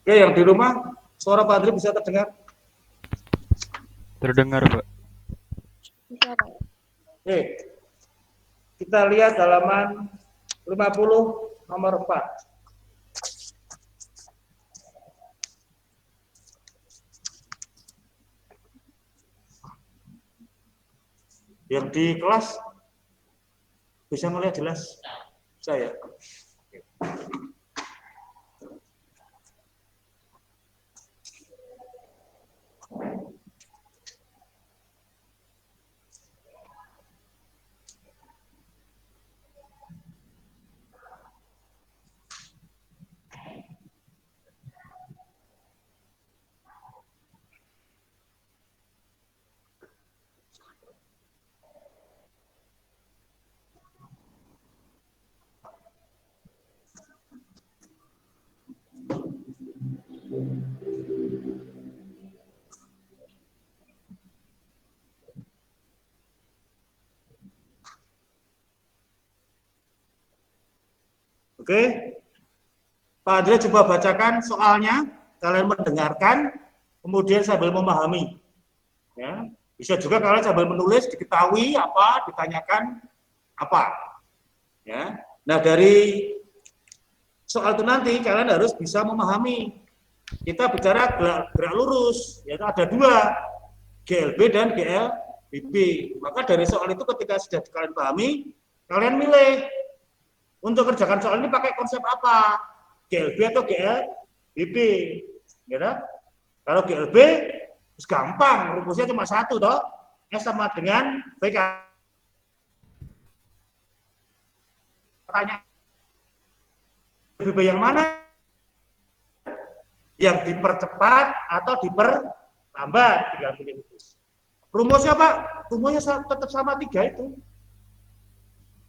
Oke, yang di rumah suara Pak Andri bisa terdengar? Terdengar, Pak. Oke, kita lihat halaman 50 nomor 4. Yang di kelas bisa melihat jelas saya. Oke, Pak Andri coba bacakan soalnya, kalian mendengarkan, kemudian sambil memahami. Ya, bisa juga kalian sambil menulis, diketahui apa, ditanyakan apa. Ya, nah dari soal itu nanti kalian harus bisa memahami. Kita bicara gerak lurus, yaitu ada dua, GLB dan GLBB. Maka dari soal itu ketika sudah kalian pahami, kalian milih untuk kerjakan soal ini pakai konsep apa? GLB atau GLBB? Gitu? Kalau GLB, gampang, rumusnya cuma satu, toh. S sama dengan VK. Tanya GLBB yang mana? Yang dipercepat atau diperlambat? Tinggal pilih rumus. Rumusnya Pak, rumusnya tetap sama 3 itu.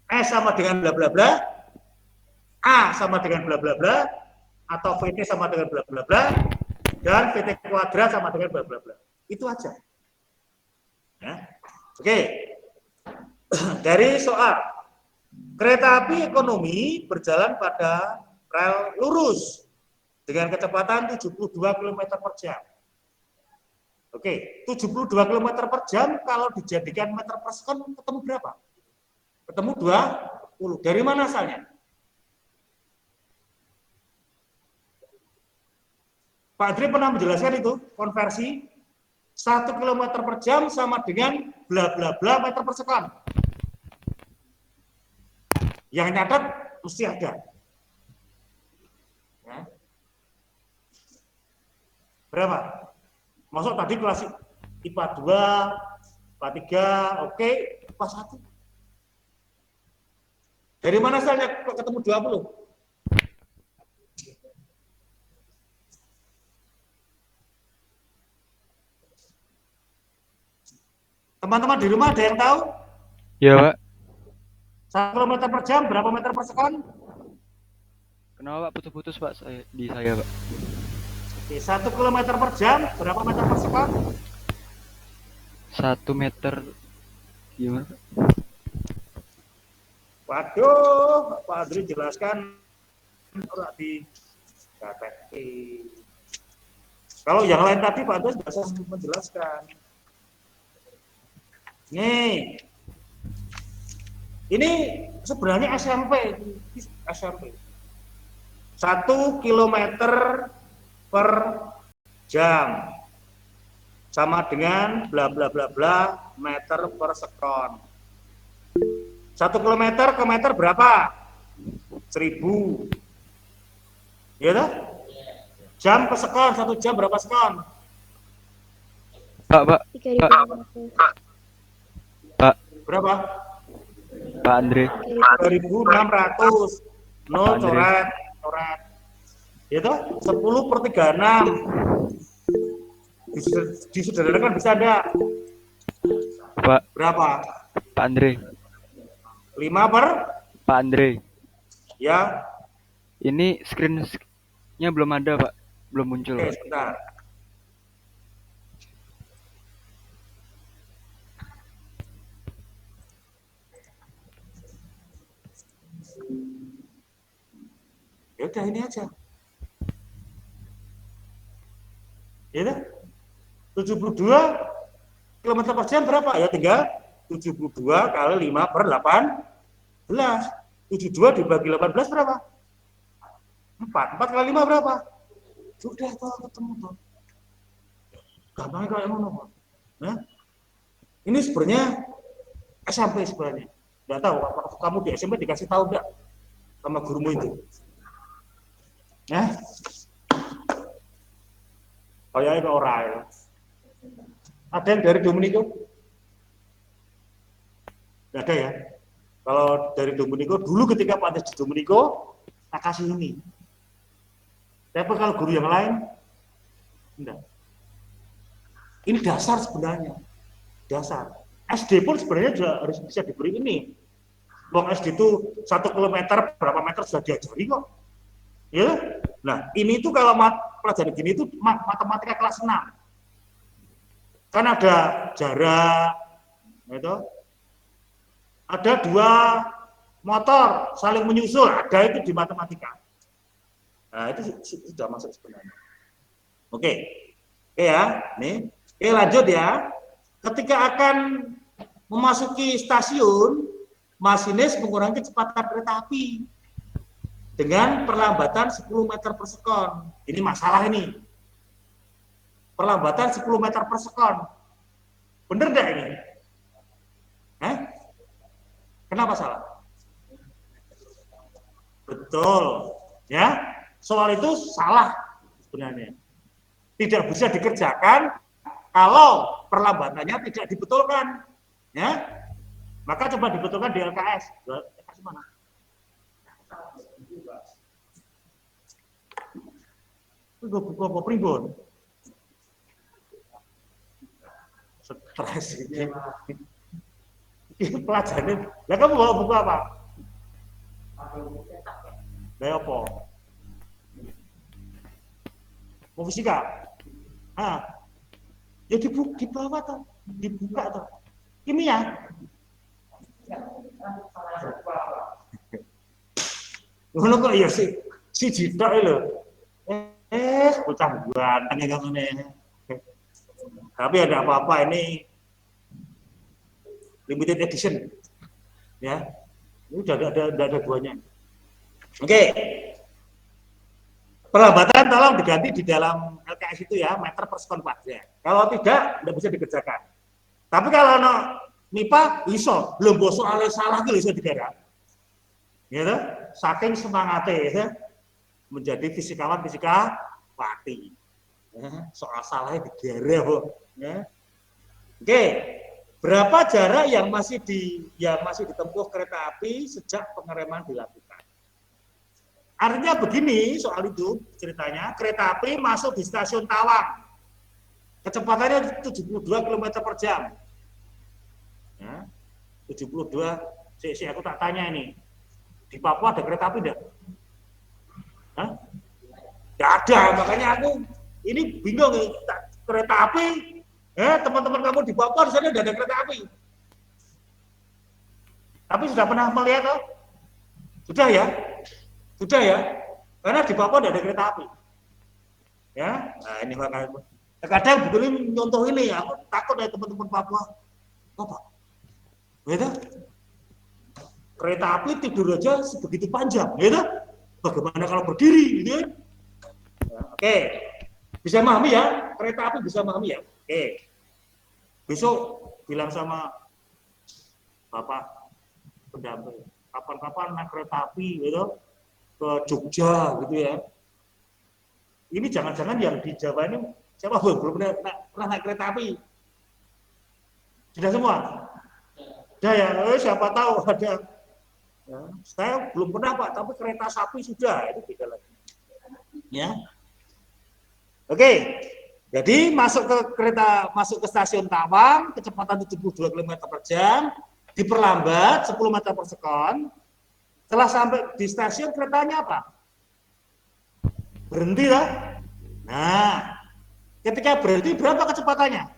S sama dengan bla bla bla, A sama dengan bla bla bla, atau VT sama dengan bla bla bla, dan VT kuadrat sama dengan bla bla bla. Itu aja. Ya. Oke. Dari soal, kereta api ekonomi berjalan pada rel lurus dengan kecepatan 72 km per jam. Oke, 72 km per jam kalau dijadikan meter per sekon ketemu berapa? Ketemu 20. Dari mana asalnya? Pak Adri pernah menjelaskan itu, konversi 1 km per jam sama dengan bla bla bla meter per sekon. Yang nyatat mesti ada. Ya. Berapa? Masuk tadi kelas IPA 2, IPA 3, oke, IPA 1. Dari mana asalnya kok ketemu 20? Teman-teman di rumah ada yang tahu? Ya, Pak. 1 km per jam berapa meter per sekon? Kenapa, Pak? Putus-putus, Pak, di saya, Pak. Oke, 1 km per jam berapa meter per sekon? 1 meter. Gimana, Pak? Waduh, Pak Adri jelaskan ora di KTP. Kalau yang lain tadi Pak Adri sudah menjelaskan. Nih, ini sebenarnya SMP. 1 kilometer per jam sama dengan bla bla bla bla meter per sekon. 1 kilometer ke meter berapa? 1000. Ya toh? Jam per sekon, 1 jam berapa sekon? Pak. Pak. Berapa? Pak Andre. 2600. No, coret. Ya toh? 10 per 36. Disederhanakan bisa ada. Pak. Berapa? Pak Andre. 5 per? Pak Andre. Ya. Ini screen-nya belum ada, Pak. Belum muncul. Oke, sebentar. Ya udah ini aja. Ya, 72 km per jam berapa? Ya tinggal 72 kali 5 per 18. 72 dibagi 18 berapa? 4. 4 kali 5 berapa? Sudah tuh ketemu tuh. Gampangnya kayak ngono kok. Nah, ini sebenarnya SMP sebenarnya. Enggak tahu apakah kamu di SMP dikasih tahu enggak sama gurumu itu. Ya. Kayaknya orang ya. Ada yang dari Dominico? Enggak ada ya. Kalau dari Dominico, dulu ketika Pak di Dominico, tak kasih ini. Tapi kalau guru yang lain, enggak. Ini dasar sebenarnya. Dasar. SD pun sebenarnya juga harus bisa diberi ini. Wong SD itu 1 kilometer, berapa meter sudah diajari kok. Ya? Nah, ini tuh kalau pelajaran gini itu matematika kelas 6. Kan ada jarak, gitu. Ada 2 motor saling menyusul, ada itu di matematika. Nah, itu sudah masuk sebenarnya. Oke. Oke ya, nih. Oke, lanjut ya. Ketika akan memasuki stasiun, masinis mengurangi kecepatan kereta api dengan perlambatan 10 meter per sekon. Ini masalah ini. Perlambatan 10 meter per sekon. Bener enggak ini? Kenapa salah? Betul. Ya, soal itu salah sebenarnya. Tidak bisa dikerjakan kalau perlambatannya tidak dibetulkan. Ya. Maka coba dibetulkan di LKS. LKS mana? Itu buku apa primbon? Stres ini. Ini pelajaran. Lah kamu bawa buku apa? Kayak apa? Mau fisika? Ya di bawah tuh, dibuka tuh. Kimia. Ngono kok ya si jitok lho. Bocah ganteng ya ngene. Tapi ada apa-apa ini limited edition. Ya. Ini udah ada duanya. Oke. Perlambatan tolong diganti di dalam LKS itu ya, meter per sekon kuadrat. Kalau tidak bisa dikerjakan. Tapi kalau MIPA iso, belum bosok soalnya salah gitu iso digarap. Gitu? Saking semangatnya ya, menjadi fisikawan fisikawati. Ya, soal salahnya digarap. Ya. Oke. Berapa jarak yang masih ditempuh kereta api sejak pengereman dilakukan? Artinya begini soal itu ceritanya, kereta api masuk di stasiun Tawang, kecepatannya 72 km per jam. Ya, 72, aku tak tanya ini, di Papua ada kereta api enggak? Enggak ada, makanya aku ini bingung nih, kereta api, teman-teman kamu di Papua di sana enggak ada kereta api. Tapi sudah pernah melihat toh? Sudah ya? Sudah ya, karena di Papua tidak ada kereta api. Ya, nah ini makanya. Kadang begini nyontoh ini, aku takut ya teman-teman Papua. Apa? Gitu? Kereta api tidur aja sebegitu panjang, gitu? Bagaimana kalau berdiri, gitu ya? Oke, bisa memahami ya? Kereta api bisa memahami ya? Oke. Besok bilang sama Bapak pendamping, kapan-kapan naik kereta api, gitu? Ke Jogja gitu ya. Ini jangan-jangan yang di Jawa ini siapa belum pernah naik kereta api? Sudah semua? Sudah ya, siapa tahu ada. Ya, saya belum pernah Pak, tapi kereta sapi sudah, itu beda lagi. Ya. Oke. Jadi masuk ke stasiun Tawang, kecepatan 72 km per jam, diperlambat 10 meter per sekon. Setelah sampai di stasiun keretanya apa? Berhenti lah. Nah, ketika berhenti berapa kecepatannya?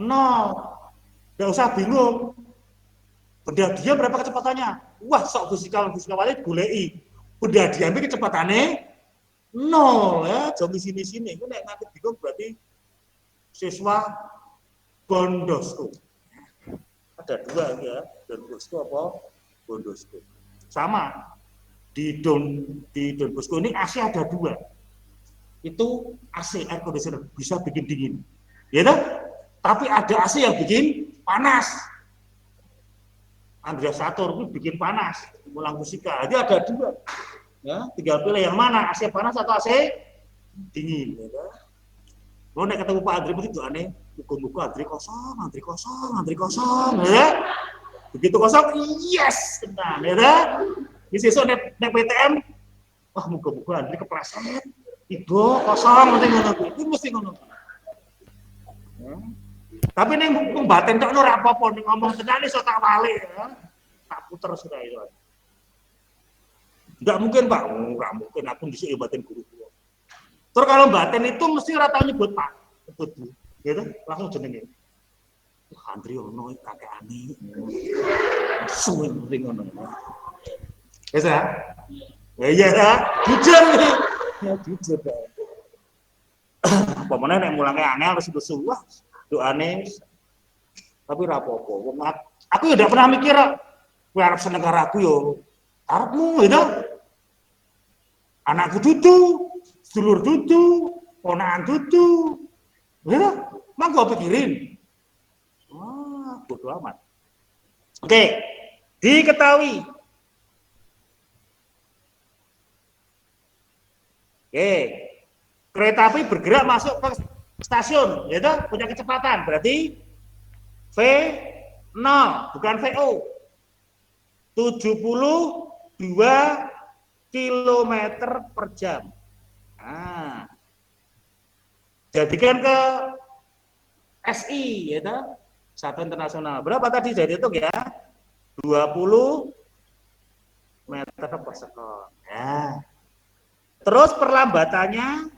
0. Nggak usah bingung. Benda dia berapa kecepatannya? Wah, sok fisikawan golei. Benda dia ini kecepatannya 0. nol ya, jadi sini-sini. Itu nek nganti bingung berarti siswa Bondosko. Ada dua ya, Don Bosco apa? Bondosko. Sama di Don Bosco ini AC ada dua. Itu AC air conditioner bisa bikin dingin. Ya toh? Tapi ada AC yang bikin panas. Andreas Sator itu bikin panas, Mulang Musika. Jadi ada dua. Ya, tinggal pilih yang mana, AC panas atau AC dingin. Ya toh? Kalau nek ketemu Pak Andri itu aneh, muka-muka Andri kosong, ya. Begitu kosong, yes, tenang, ya. Di sesuk nek PTM, wah muka-muka Andri kepleset, ibu kosong, nanti ngono itu mesti ngono. Ya. Tapi nek pembaten tok ora apa-apa, nek ngomong tenan iso tak wale, ya. Tak puter sudah itu. Enggak mungkin Pak, enggak mungkin aku dhisik batin guru. Terus kalau batin itu mesti ora tau nyebut Pak, nyebut Bu, gitu, langsung jenenge. Andri ono kakek ani. Suwe ring ngono. Wis ya? Ya iya ya, jujur. Ya jujur. Apa meneh nek mulange aneh harus lesu. Wah, doane tapi ora apa-apa. Wong aku ya ndak pernah mikir kowe arep seneng karo aku yo. Arepmu gitu. Anakku dudu, sedulur dudu, ponakan dudu. Ya, mak gua pikirin. Wah, bodo amat. Oke, diketahui. Oke, kereta api bergerak masuk ke stasiun, yaitu punya kecepatan. Berarti V0, bukan VO. 72 km per jam. Nah, jadikan ke SI, ya toh? Satu internasional. Berapa tadi saya hitung ya? 20 meter per sekon. Ya. Terus perlambatannya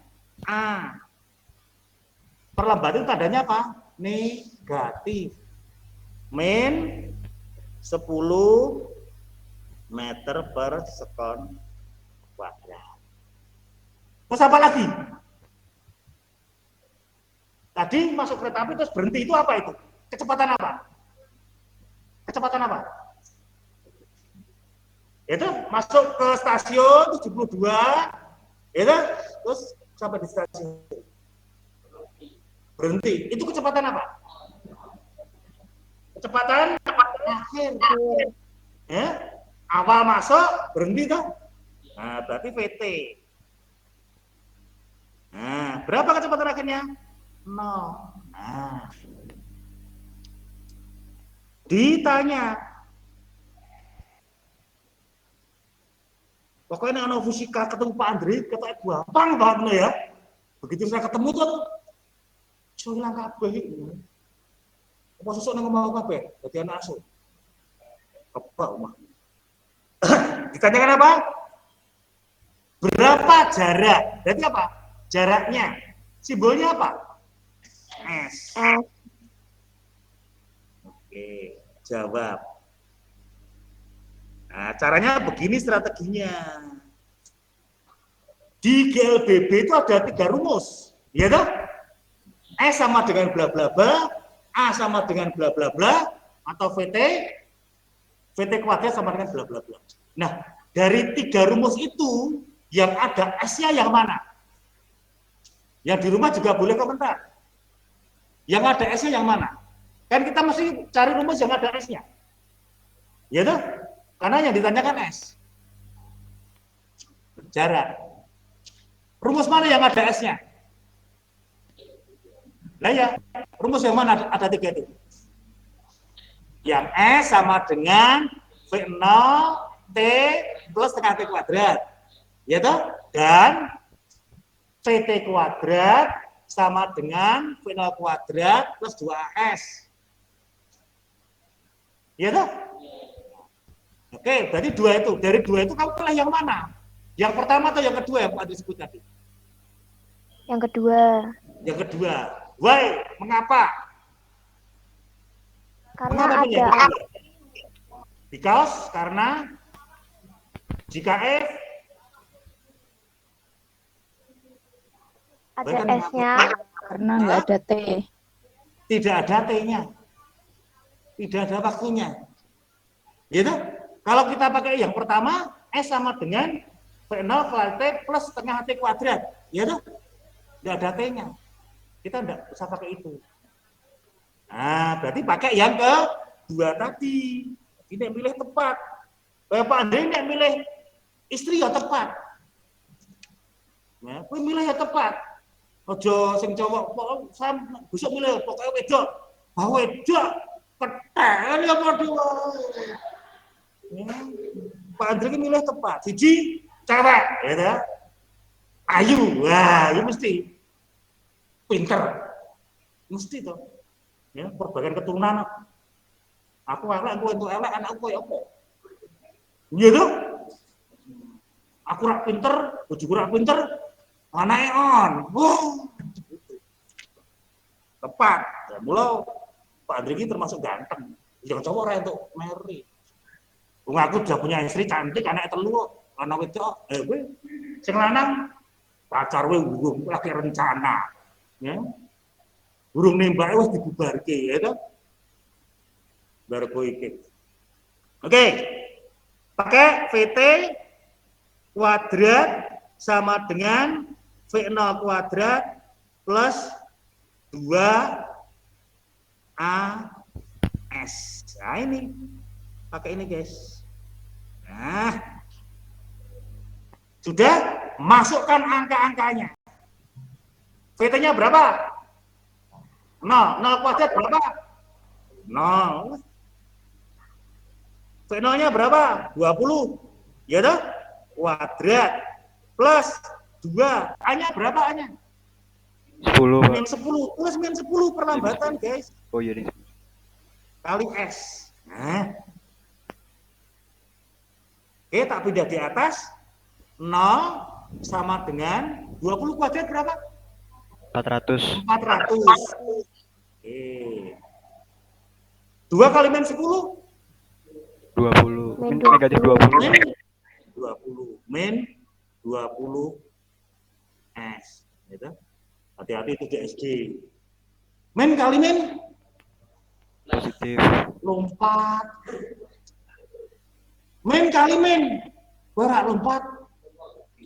A. Perlambatan itu tandanya apa? Negatif. Min 10 meter per sekon kuadrat. Terus apa lagi? Tadi masuk kereta api terus berhenti, itu apa itu? Kecepatan apa? Kecepatan apa? Itu masuk ke stasiun 72, itu terus sampai di stasiun. Berhenti. Itu kecepatan apa? Kecepatan akhir. Ya? Awal masuk, berhenti toh? Nah, berarti VT. Nah, berapa kecepatan akhirnya? 0. Nah. Ditanya. Pokoknya anak fisika ketemu Pak Andri, kata gampang banget ya. Begitu saya ketemu tuh, saya hilang kabeh itu. Apa sesuk nang ngomong kabeh, dadi anak asuh. Kebak omah. Ditanyakan apa? Berapa jarak? Berarti apa? Jaraknya. Simbolnya apa? S. Oke, jawab. Nah, caranya begini strateginya. Di GLBB itu ada 3 rumus, ya toh? S sama dengan bla bla bla, A sama dengan bla bla bla, atau VT kuadrat sama dengan bla bla bla. Nah, dari 3 rumus itu, yang ada S-nya yang mana? Yang di rumah juga boleh komentar. Yang ada S-nya yang mana? Kan kita mesti cari rumus yang ada S-nya. Ya toh? Karena yang ditanyakan S. Jarak. Rumus mana yang ada S-nya? Nah ya, rumus yang mana ada 3 itu? Yang S sama dengan V0 T plus tengah T kuadrat. Ya toh? Dan VT kuadrat sama dengan V0 kuadrat plus 2AS. Ya toh? Oke, berarti 2 itu. Dari 2 itu kamu pilih yang mana? Yang pertama atau yang kedua yang Pak disebut tadi? Yang kedua. Yang kedua. Why? Mengapa? Karena Mengapa ada. Because karena jika F Ada Bayangkan S-nya. Karena nggak ada T. tidak ada T-nya. Tidak ada waktunya. Gitu? Kalau kita pakai yang pertama, S sama dengan V0 kali T plus setengah T kuadrat. Ya tuh? Tidak ada T-nya. Kita tidak bisa pakai itu. Nah, berarti pakai yang kedua tadi. Ini milih tepat. Pak Andre ini milih istri ya tepat. Nah, kowe milih ya tepat. Ojo sing cowok sam besok milih pokoknya wedok. Bah wedok keten ya padha wae. Pak Andre ini milih tepat. Siji cewek, ya. Ayu. Wah, ini mesti pinter. Mesti toh. Ya, berbagai keturunan. Aku elek, aku entuk elek, anakku koyo apa? Iya toh? Aku rak pinter, bojoku rak pinter, anake on. Wow. Tepat. Ya, mula Pak Andri ini termasuk ganteng. Yang cowok ora entuk Mary. Wong aku udah punya istri cantik, anak telu, anak wedok. Kowe sing lanang pacar kowe lagi rencana. Ya. Burung nembake wis dibubarke, ya toh? Baru iki. Oke. Pakai VT kuadrat sama dengan V0 kuadrat plus 2AS. Nah ini. Pakai ini guys. Nah. Sudah? Masukkan angka-angkanya. VT-nya berapa? 0. 0 kuadrat berapa? 0. V0-nya berapa? 20. Ya toh? Kuadrat plus 2. A-nya berapa A-nya? 10, Pak. Min 10. Plus min 10 perlambatan, guys. Oh iya nih. Kali S. Nah. Oke, tak pindah di atas. 0 sama dengan 20 kuadrat berapa? 400. 400. Oke. 2 kali min 10? 20. Min Negatif 20. Min 20. Min 20 S. Gitu. Hati-hati itu DSG. Min kali min? Positif. Lompat. Min kali min? Berak lompat.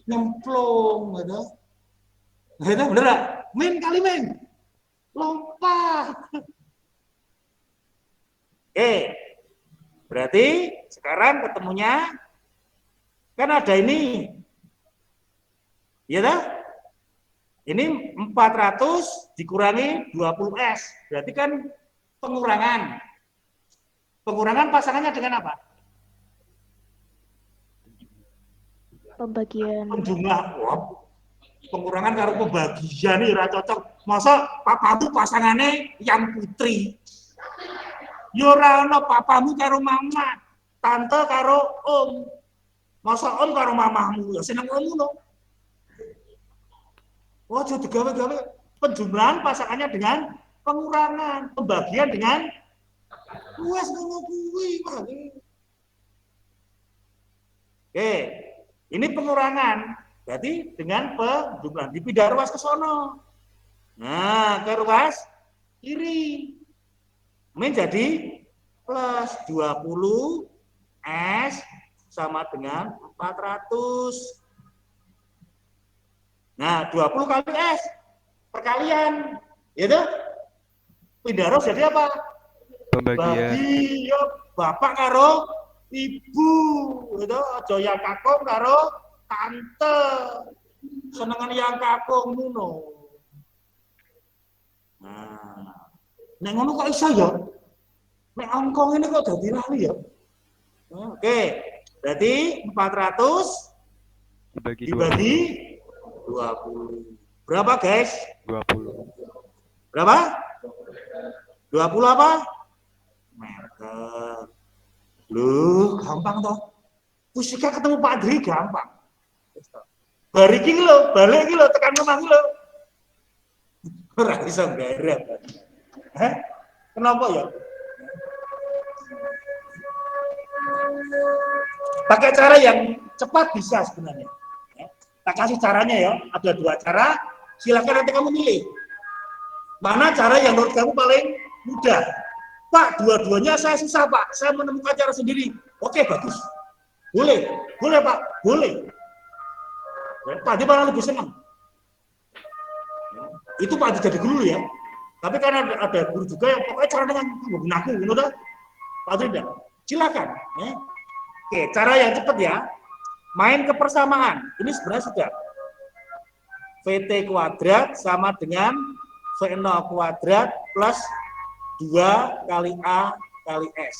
Nyemplung. Gitu. Gitu, bener gak? Min kali min? Lompat. Oke. Berarti sekarang ketemunya kan ada ini. Iya toh? Ini 400 dikurangi 20S. Berarti kan pengurangan. Pengurangan pasangannya dengan apa? Pembagian. Penjumlah. Wah, pengurangan karo pembagian nih ora cocok. Masa papamu pasangannya yang putri. Yo ora ono papamu karo mama, tante karo om. Masa om karo mamahmu, ya seneng ommu no. Wah, jadi gawe-gawe penjumlahan pasangannya dengan pengurangan, pembagian dengan wes ngono kuwi. Oke, ini pengurangan. Berarti dengan penjumlahan dipindah ruas ke sono. Nah, ke ruas kiri. Menjadi plus 20 S sama dengan 400. Nah, 20 kali S perkalian, gitu. Pindah ruas jadi apa? Pembagian. Bagi yo bapak karo ibu, gitu. Aja yang kakung karo tante. Senengan yang kakung ngono. Nah, nek ngono kok iso ya? Nek angka ini kok dadi lali ya? Oke, berarti 400 Dibagi 20. dibagi 20. Berapa, guys? 20. Berapa? 20 apa? Meter. Loh, gampang toh. Pusika ketemu Pak Dri gampang. Bari iki lho, balik iki lho tekan omah iki lho. Ora iso garap. Hah? Kenapa ya? Pakai cara yang cepat bisa sebenarnya. Tak kasih caranya ya. Ada dua cara. Silakan nanti kamu milih. Mana cara yang menurut kamu paling mudah? Pak, dua-duanya saya susah, Pak. Saya menemukan cara sendiri. Oke, bagus. Boleh. Boleh, Pak. Boleh. Ya, Pak Adi malah lebih senang. Itu Pak Adi jadi guru ya. Tapi karena ada guru juga yang pokoknya cara dengan menggunaku, gitu dah. Pak Adi tidak. Silakan. Ya. Oke, cara yang cepat ya. Main kepersamaan. Ini sebenarnya sudah. VT kuadrat sama dengan V0 kuadrat plus 2 kali A kali S.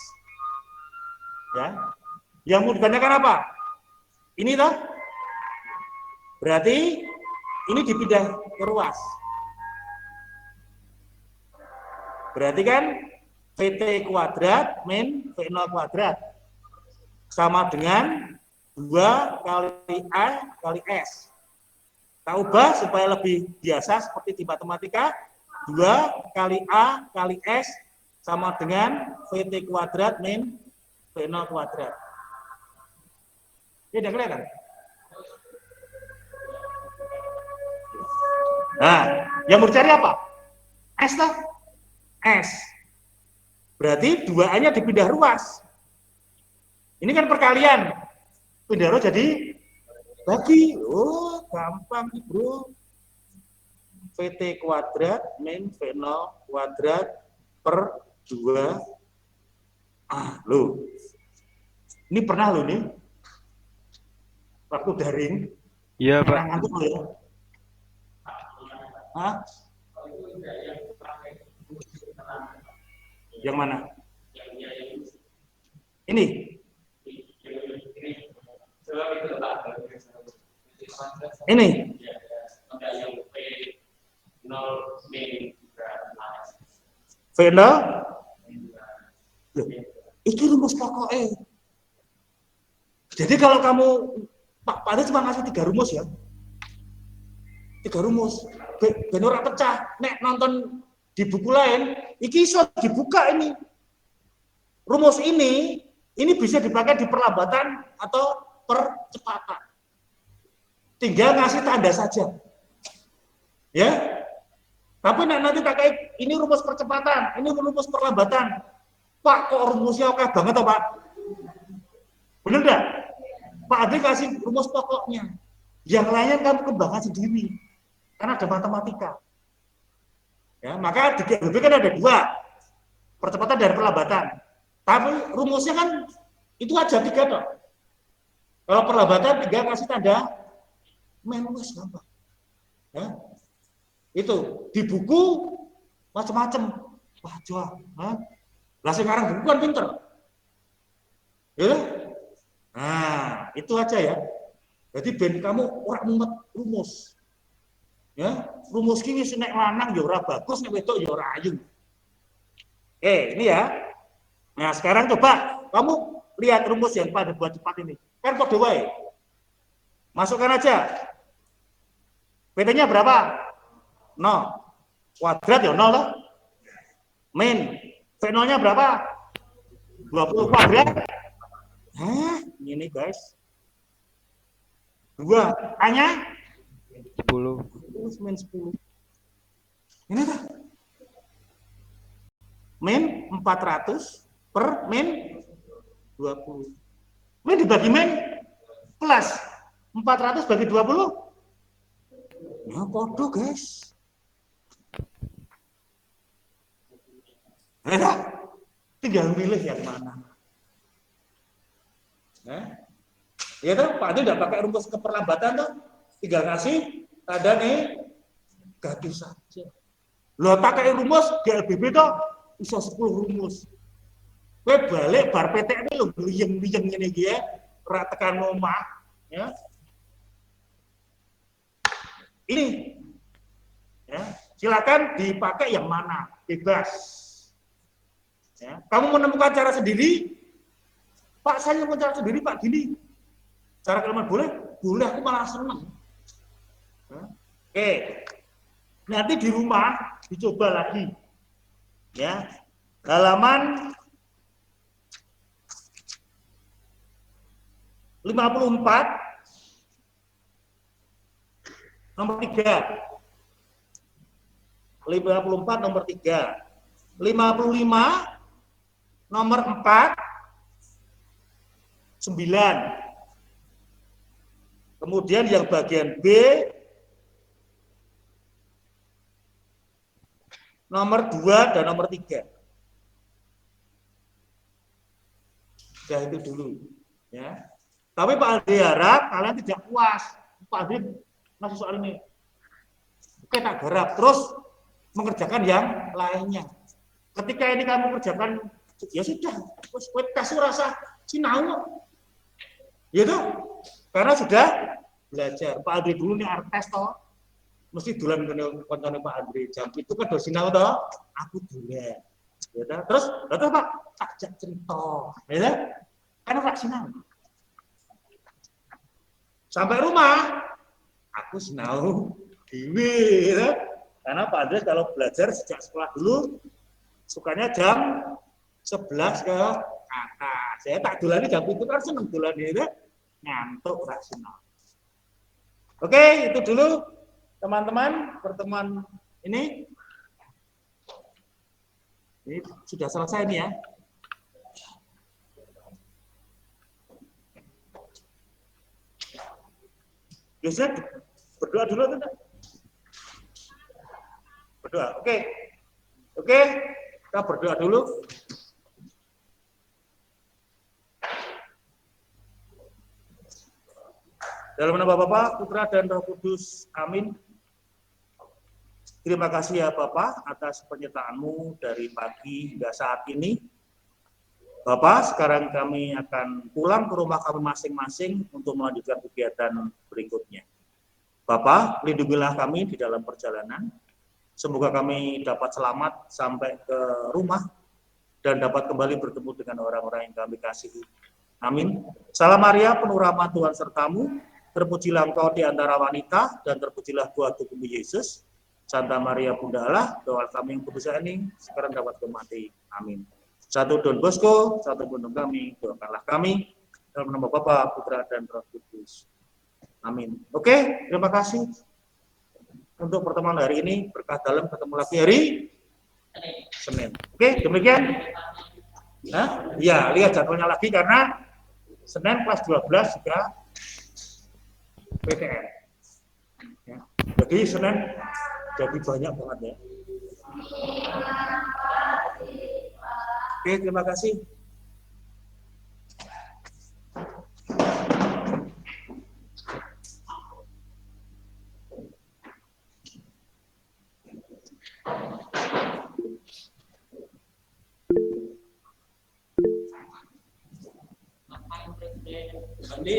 Ya. Yang mau ditanyakan apa? Ini toh? Berarti ini dipindah ke ruas. Berarti kan VT kuadrat min V0 kuadrat sama dengan 2 kali A kali S. Kita ubah supaya lebih biasa seperti di matematika. 2 kali A kali S sama dengan VT kuadrat min V0 kuadrat. Ini udah kelihatan? Nah, yang mau dicari apa? S lah. S. Berarti 2A-nya dipindah ruas. Ini kan perkalian. Pindah ruas jadi bagi. Oh, gampang nih, bro. VT kuadrat min V0 kuadrat per 2. Loh. Ini pernah loh nih. Waktu daring. Iya, Pak. Pernah ngantuk loh ya. Hah? Yang mana? Ini. Ini. V0. Loh, itu rumus pokoknya. Jadi kalau kamu Pak Adi cuma ngasih 3 rumus ya. 3 rumus. Ben ora pecah. Nek nonton di buku lain, iki iso dibuka ini. Rumus ini bisa dipakai di perlambatan atau percepatan. Tinggal ngasih tanda saja. Ya. Tapi nanti pakai ini rumus percepatan, ini rumus perlambatan. Pak, kok rumusnya oke banget toh, Pak? Bener enggak? Pak Adi kasih rumus pokoknya. Yang lainnya kamu kembangkan sendiri. Karena ada matematika. Ya, maka di GLB kan ada 2. Percepatan dan perlambatan. Tapi rumusnya kan itu aja 3 toh. Kalau perlambatan 3 kasih tanda minus gampang. Ya. Itu di buku macam-macam. Wah, jual. Lah sekarang buku kan pinter. Ya. Nah, itu aja ya. Jadi ben kamu orang mumet rumus. Ya, rumus ki wis nek lanang ya ora bagus, nek wedok ya ora ayu. Ini ya. Nah, sekarang coba kamu lihat rumus yang pada buat cepat ini. Kan kode wae. Masukkan aja. PT-nya berapa? 0. Kuadrat ya 0 loh. Min. V0-nya berapa? 20 kuadrat. Ini guys. 2. A-nya 10. Min 10. Ini tuh. Min 400 per min 20. Min dibagi min plus 400 bagi 20. Ya podo guys. Tinggal pilih yang mana. Ya tuh, Pak Adi udah pakai rumus keperlambatan tuh. Tinggal kasih tanda nih gadis saja. Lo pakai rumus GLBB tuh bisa 10 rumus. Kowe balik bar PT ini lo liyeng-liyeng ngene iki ya, ora tekan omah, ya. Ini. Ya, silakan dipakai yang mana, bebas. Ya, kamu menemukan cara sendiri, Pak saya mau cara sendiri Pak gini. Cara kalimat boleh? Boleh, aku malah senang. Nanti di rumah dicoba lagi. Ya. Halaman 54 nomor 3. 54 nomor 3. 55 nomor 4 9. Kemudian yang bagian B nomor 2 dan nomor 3. Ya itu dulu ya. Tapi Pak Aldi harap kalian tidak puas. Pak Aldi masih soal ini. Oke, tak garap terus mengerjakan yang lainnya. Ketika ini kamu kerjakan, ya sudah, wes kasih rasa sinau. Gitu. Karena sudah belajar. Pak Aldi dulu nih artes toh. Mesti dulan koncone Pak Aldi jam itu kan do sinau toh. Aku dulan. Ya toh. Terus, Pak tak cerita. Ya. Kan ora sinau. Sampai rumah, aku sinau dewi, ya. Karena Pak Andres kalau belajar sejak sekolah dulu, sukanya jam 11 ke atas. Saya tak dulani jam itu kan seneng dulani itu, ngantuk rak sinau. Oke, itu dulu teman-teman pertemuan ini. Ini sudah selesai nih ya. Biasanya berdoa dulu atau enggak? Berdoa, oke. Oke, kita berdoa dulu. Dalam nama Bapa, Putra, dan Roh Kudus, amin. Terima kasih ya Bapak atas penyertaan-Mu dari pagi hingga saat ini. Bapak, sekarang kami akan pulang ke rumah kami masing-masing untuk melanjutkan kegiatan berikutnya. Bapak, lindungilah kami di dalam perjalanan. Semoga kami dapat selamat sampai ke rumah dan dapat kembali bertemu dengan orang-orang yang kami kasihi. Amin. Salam Maria, penuh rahmat Tuhan sertamu. Terpujilah engkau di antara wanita dan terpujilah buah tubuhmu Yesus. Santa Maria Bunda Allah, doa kami yang berdosa ini sekarang dapat kemati. Amin. Satu Don Bosco, satu penuh kami, doakanlah kami dalam nama Bapa, Putra, dan Roh Kudus. Amin. Oke, terima kasih untuk pertemuan hari ini. Berkah dalam, ketemu lagi hari Senin. Oke, demikian. Nah, ya, lihat jadwalnya lagi karena Senin kelas 12 juga PTN. Ya. Jadi Senin jadi banyak banget ya. Oke, terima kasih. Nanti